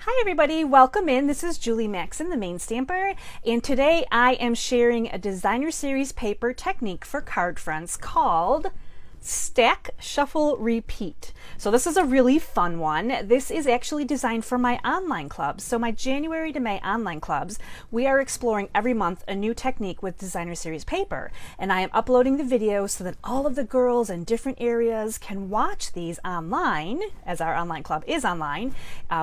Hi everybody, welcome in. This is Julie Maxon, the Main Stamper, and today I am sharing a designer series paper technique for card fronts called Stack, Shuffle, Repeat. So this is a really fun one. This is actually designed for my online clubs. So my January to May online clubs, we are exploring every month a new technique with designer series paper. And I am uploading the videos so that all of the girls in different areas can watch these online, as our online club is online.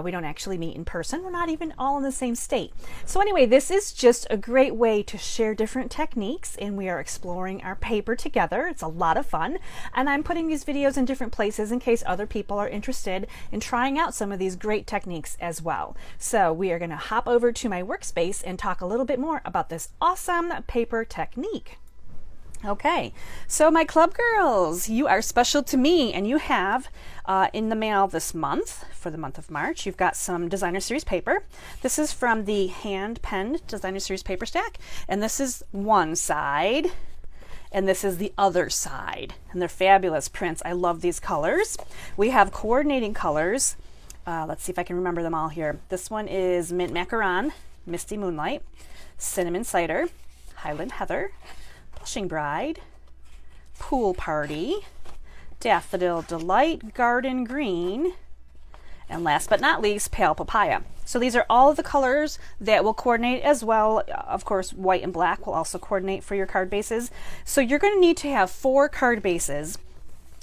We don't actually meet in person. We're not even all in the same state. So anyway, this is just a great way to share different techniques, and we are exploring our paper together. It's a lot of fun. And I'm putting these videos in different places in case other people are interested in trying out some of these great techniques as well. So we are going to hop over to my workspace and talk a little bit more about this awesome paper technique. Okay, so my club girls, you are special to me, and you have in the mail this month, for the month of March, you've got some designer series paper. This is from the hand penned designer series paper stack, and this is one side. And this is the other side, and they're fabulous prints. I love these colors. We have coordinating colors. Let's see if I can remember them all here. This one is Mint Macaron, Misty Moonlight, Cinnamon Cider, Highland Heather, Blushing Bride, Pool Party, Daffodil Delight, Garden Green, and last but not least, Pale Papaya. So these are all of the colors that will coordinate as well. Of course, white and black will also coordinate for your card bases. So you're going to need to have 4 card bases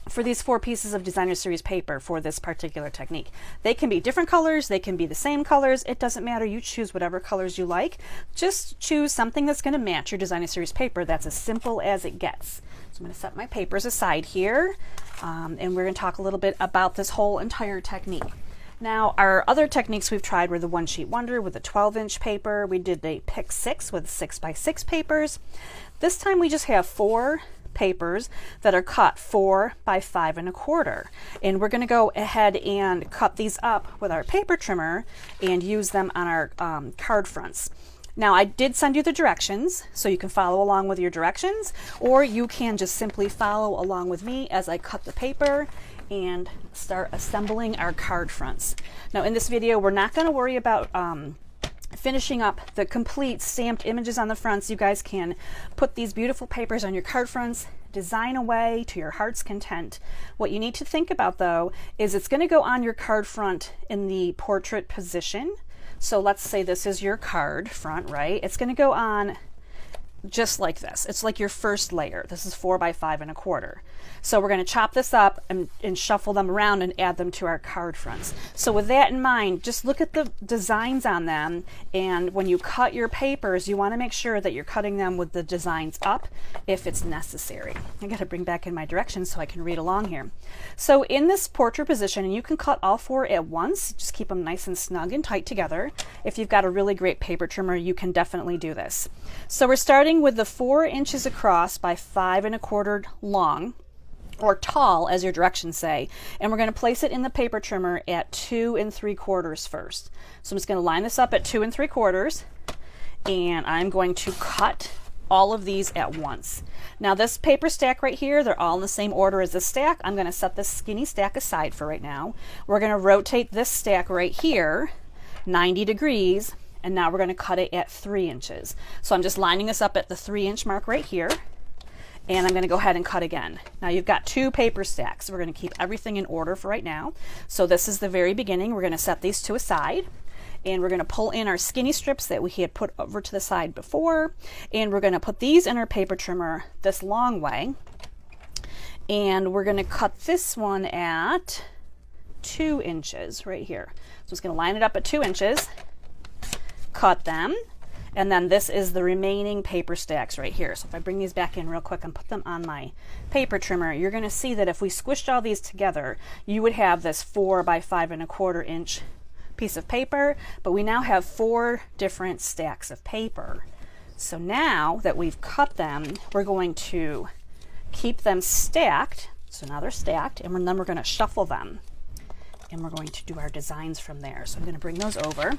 for these 4 pieces of designer series paper for this particular technique. They can be different colors, they can be the same colors, it doesn't matter. You choose whatever colors you like. Just choose something that's going to match your designer series paper. That's as simple as it gets. So I'm going to set my papers aside here, and we're going to talk a little bit about this whole entire technique. Now, our other techniques we've tried were the One Sheet Wonder with a 12-inch paper. We did a Pick 6 with 6x6 papers. This time we just have 4 papers that are cut 4 by 5 1/4. And we're going to go ahead and cut these up with our paper trimmer and use them on our card fronts. Now, I did send you the directions, so you can follow along with your directions, or you can just simply follow along with me as I cut the paper and start assembling our card fronts. Now, in this video, we're not going to worry about finishing up the complete stamped images on the fronts. You guys can put these beautiful papers on your card fronts, design away to your heart's content. What you need to think about, though, is it's going to go on your card front in the portrait position. So let's say this is your card front, right? It's going to go on just like this. It's like your first layer. This is 4 by 5 1/4. So we're going to chop this up and shuffle them around and add them to our card fronts. So with that in mind, just look at the designs on them, and when you cut your papers, you want to make sure that you're cutting them with the designs up if it's necessary. I got to bring back in my directions so I can read along here. So in this portrait position, and you can cut all 4 at once, just keep them nice and snug and tight together. If you've got a really great paper trimmer, you can definitely do this. So we're starting with the 4 inches across by 5 1/4 long, or tall as your directions say, and we're going to place it in the paper trimmer at 2 3/4 first. So I'm just going to line this up at 2 3/4, and I'm going to cut all of these at once. Now this paper stack right here, they're all in the same order as this stack. I'm going to set this skinny stack aside for right now. We're going to rotate this stack right here 90 degrees, and now we're going to cut it at 3 inches. So I'm just lining this up at the 3-inch mark right here, and I'm going to go ahead and cut again. Now you've got 2 paper stacks. We're going to keep everything in order for right now. So this is the very beginning. We're going to set these to a side, and we're going to pull in our skinny strips that we had put over to the side before, and we're going to put these in our paper trimmer this long way, and we're going to cut this one at 2 inches right here. So it's going to line it up at 2 inches, cut them, and then this is the remaining paper stacks right here. So if I bring these back in real quick and put them on my paper trimmer, you're going to see that if we squished all these together, you would have this 4 by 5 1/4 inch piece of paper, but we now have 4 different stacks of paper. So now that we've cut them, we're going to keep them stacked. So now they're stacked, and then we're going to shuffle them, and we're going to do our designs from there. So I'm going to bring those over,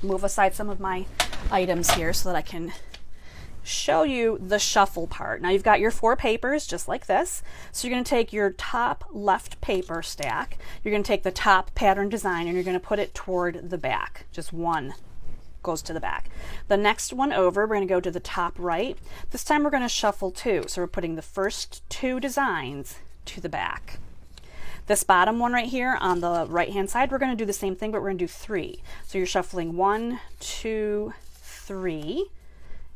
move aside some of my items here so that I can show you the shuffle part. Now you've got your 4 papers just like this. So you're going to take your top left paper stack, you're going to take the top pattern design, and you're going to put it toward the back. Just one goes to the back. The next one over, we're going to go to the top right. This time we're going to shuffle 2. So we're putting the first 2 designs to the back. This bottom one right here on the right hand side, we're going to do the same thing, but we're going to do 3. So you're shuffling 1, 2, 3.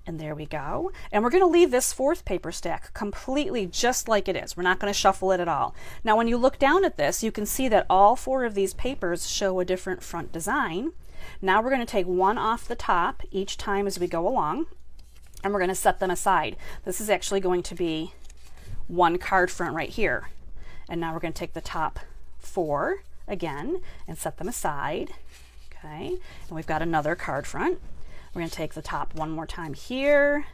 And there we go. And we're going to leave this 4th paper stack completely just like it is. We're not going to shuffle it at all. Now when you look down at this, you can see that all 4 of these papers show a different front design. Now we're going to take one off the top each time as we go along, and we're going to set them aside. This is actually going to be one card front right here. And now we're going to take the top 4 again and set them aside. Okay, and we've got another card front. We're going to take the top one more time here,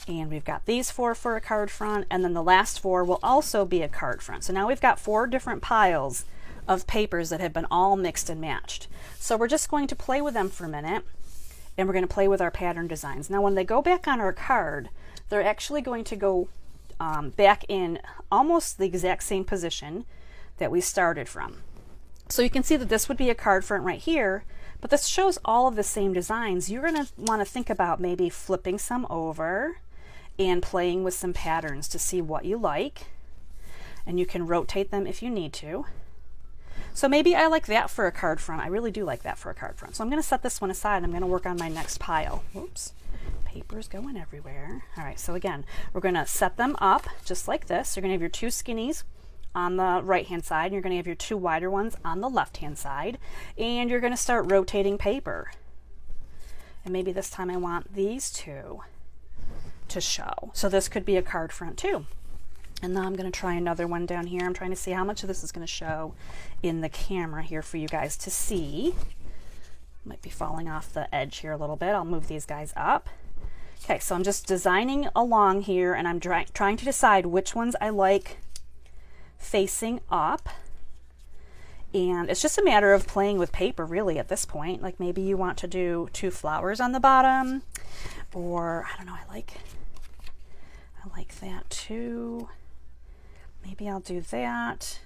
and we've got these 4 for a card front, and then the last 4 will also be a card front. So now we've got 4 different piles of papers that have been all mixed and matched. So we're just going to play with them for a minute, and we're going to play with our pattern designs. Now when they go back on our card, they're actually going to go back in almost the exact same position that we started from. So you can see that this would be a card front right here, but this shows all of the same designs. You're going to want to think about maybe flipping some over and playing with some patterns to see what you like. And you can rotate them if you need to. So maybe I like that for a card front. I really do like that for a card front. So I'm going to set this one aside. I'm going to work on my next pile. Whoops. Papers going everywhere. All right, so again, we're going to set them up just like this. You're going to have your 2 skinnies on the right hand side, and you're going to have your 2 wider ones on the left hand side, and you're going to start rotating paper. And maybe this time I want these 2 to show. So this could be a card front too. And now I'm going to try another one down here. I'm trying to see how much of this is going to show in the camera here for you guys to see. Might be falling off the edge here a little bit. I'll move these guys up. Okay, so I'm just designing along here, and I'm trying to decide which ones I like facing up. And it's just a matter of playing with paper really at this point. Like maybe you want to do 2 flowers on the bottom, or I don't know, I like that too. Maybe I'll do that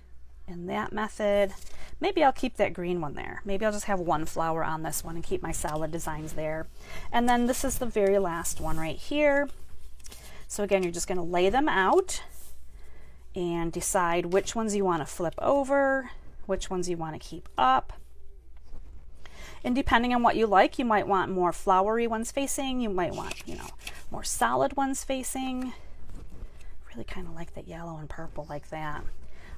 in that method. Maybe I'll keep that green one there. Maybe I'll just have 1 flower on this one and keep my solid designs there. And then this is the very last one right here. So again, you're just going to lay them out and decide which ones you want to flip over, which ones you want to keep up. And depending on what you like, you might want more flowery ones facing, you might want, more solid ones facing. Really kind of like that yellow and purple like that.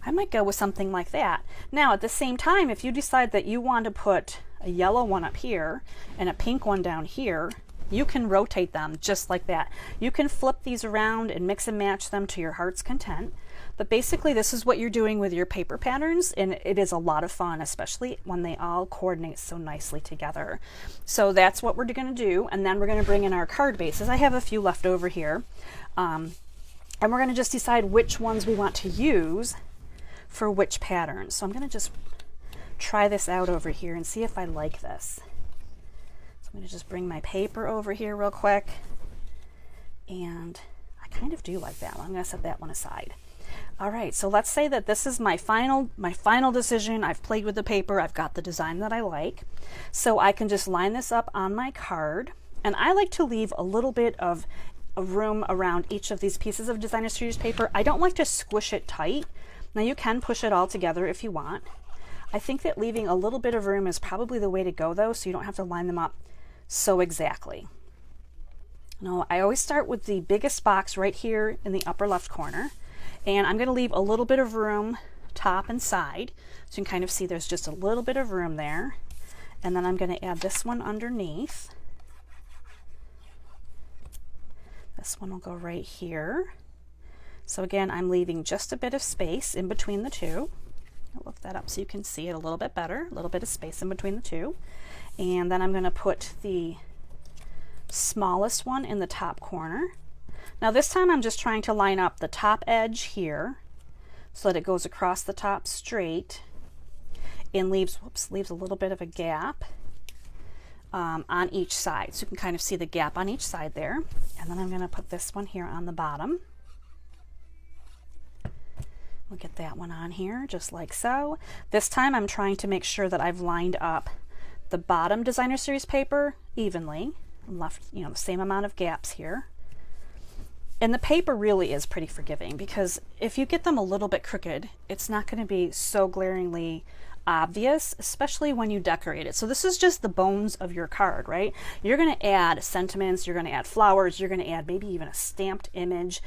I might go with something like that. Now at the same time, if you decide that you want to put a yellow one up here and a pink one down here, you can rotate them just like that. You can flip these around and mix and match them to your heart's content. But basically this is what you're doing with your paper patterns, and it is a lot of fun, especially when they all coordinate so nicely together. So that's what we're going to do, and then we're going to bring in our card bases. I have a few left over here, and we're going to just decide which ones we want to use for which patterns. So I'm going to just try this out over here and see if I like this. So I'm going to just bring my paper over here real quick, and I kind of do like that one. I'm going to set that one aside. All right, so let's say that this is my final decision. I've played with the paper. I've got the design that I like. So I can just line this up on my card, and I like to leave a little bit of a room around each of these pieces of Designer Series paper. I don't like to squish it tight. Now you can push it all together if you want. I think that leaving a little bit of room is probably the way to go though, so you don't have to line them up so exactly. Now I always start with the biggest box right here in the upper left corner, and I'm going to leave a little bit of room top and side, so you can kind of see there's just a little bit of room there. And then I'm going to add this one underneath. This one will go right here. So again, I'm leaving just a bit of space in between the two. I'll lift that up so you can see it a little bit better, a little bit of space in between the two. And then I'm going to put the smallest one in the top corner. Now this time I'm just trying to line up the top edge here so that it goes across the top straight and leaves a little bit of a gap on each side. So you can kind of see the gap on each side there. And then I'm going to put this one here on the bottom. We'll get that one on here just like so. This time I'm trying to make sure that I've lined up the bottom designer series paper evenly and left, you know, the same amount of gaps here. And the paper really is pretty forgiving, because if you get them a little bit crooked, it's not going to be so glaringly obvious, especially when you decorate it. So this is just the bones of your card, right? You're going to add sentiments, you're going to add flowers, you're going to add maybe even a stamped image.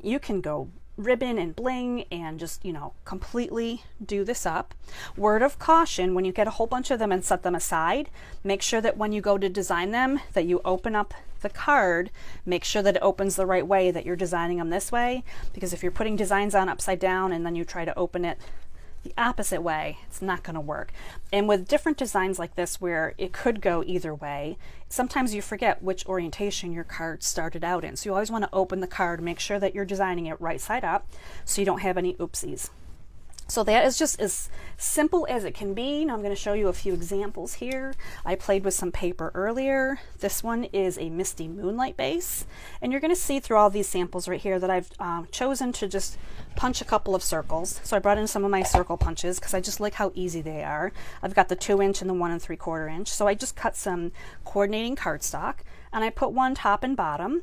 You can go ribbon and bling and just, you know, completely do this up. Word of caution, when you get a whole bunch of them and set them aside, make sure that when you go to design them, that you open up the card, make sure that it opens the right way, that you're designing them this way, because if you're putting designs on upside down and then you try to open it the opposite way, it's not going to work. And with different designs like this where it could go either way, sometimes you forget which orientation your card started out in. So you always want to open the card, make sure that you're designing it right side up so you don't have any oopsies. So that is just as simple as it can be. Now I'm going to show you a few examples here. I played with some paper earlier. This one is a Misty Moonlight base. And you're going to see through all these samples right here that I've chosen to just punch a couple of circles. So I brought in some of my circle punches because I just like how easy they are. I've got the 2-inch and the 1 3/4 inch. So I just cut some coordinating cardstock and I put one top and bottom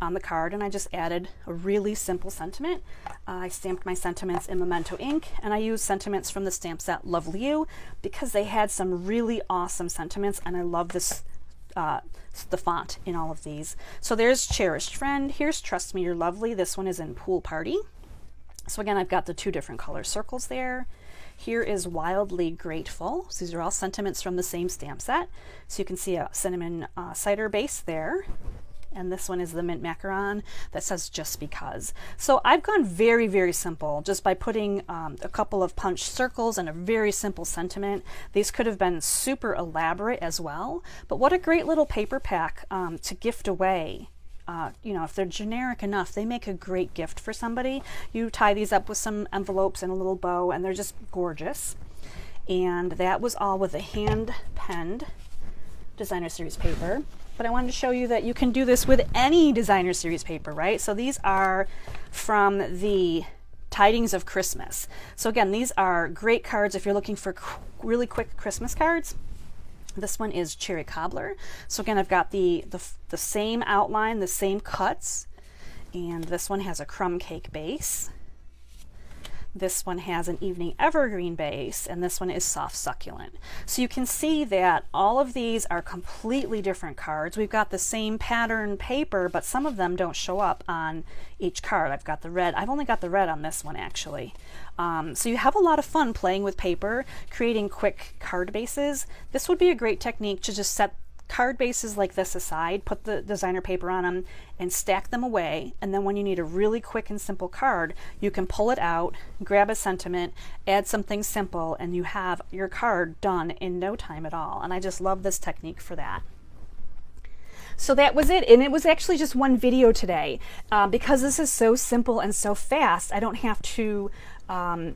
on the card, and I just added a really simple sentiment. I stamped my sentiments in Memento ink, and I used sentiments from the stamp set Lovely You because they had some really awesome sentiments, and I love this the font in all of these. So there's Cherished Friend, here's Trust Me You're Lovely. This one is in Pool Party. So again, I've got the 2 different color circles there. Here is Wildly Grateful. So these are all sentiments from the same stamp set. So you can see a cinnamon cider base there. And this one is the Mint Macaron that says Just Because. So I've gone very, very simple just by putting a couple of punched circles and a very simple sentiment. These could have been super elaborate as well, but what a great little paper pack to gift away. You know, if they're generic enough, they make a great gift for somebody. You tie these up with some envelopes and a little bow, and they're just gorgeous. And that was all with a hand-penned designer series paper. But I wanted to show you that you can do this with any designer series paper, right? So these are from the Tidings of Christmas. So again, these are great cards if you're looking for really quick Christmas cards. This one is Cherry Cobbler. So again, I've got the same outline, the same cuts, and this one has a crumb cake base. This one has an Evening Evergreen base, and this one is Soft Succulent. So you can see that all of these are completely different cards. We've got the same pattern paper, but some of them don't show up on each card. I've got the red. I've only got the red on this one, actually. So you have a lot of fun playing with paper, creating quick card bases. This would be a great technique to just set card bases like this aside, put the designer paper on them, and stack them away. And then when you need a really quick and simple card, you can pull it out, grab a sentiment, add something simple, and you have your card done in no time at all. And I just love this technique for that. So that was it, and it was actually just one video today. Because this is so simple and so fast, I don't have to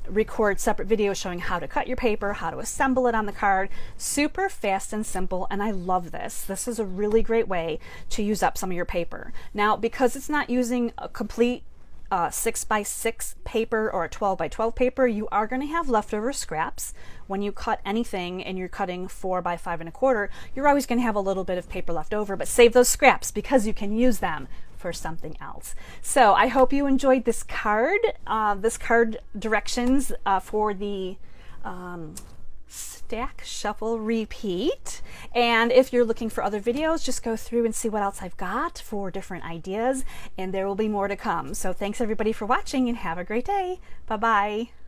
record separate videos showing how to cut your paper, how to assemble it on the card. Super fast and simple, and I love this. This is a really great way to use up some of your paper. Now, because it's not using a complete 6x6 paper or a 12x12 paper, you are going to have leftover scraps. When you cut anything and you're cutting 4x5 1/4, you're always going to have a little bit of paper left over, but save those scraps because you can use them for something else. So I hope you enjoyed this card directions for the Stack, Shuffle, Repeat. And if you're looking for other videos, just go through and see what else I've got for different ideas, and there will be more to come. So thanks everybody for watching, and have a great day. Bye-bye.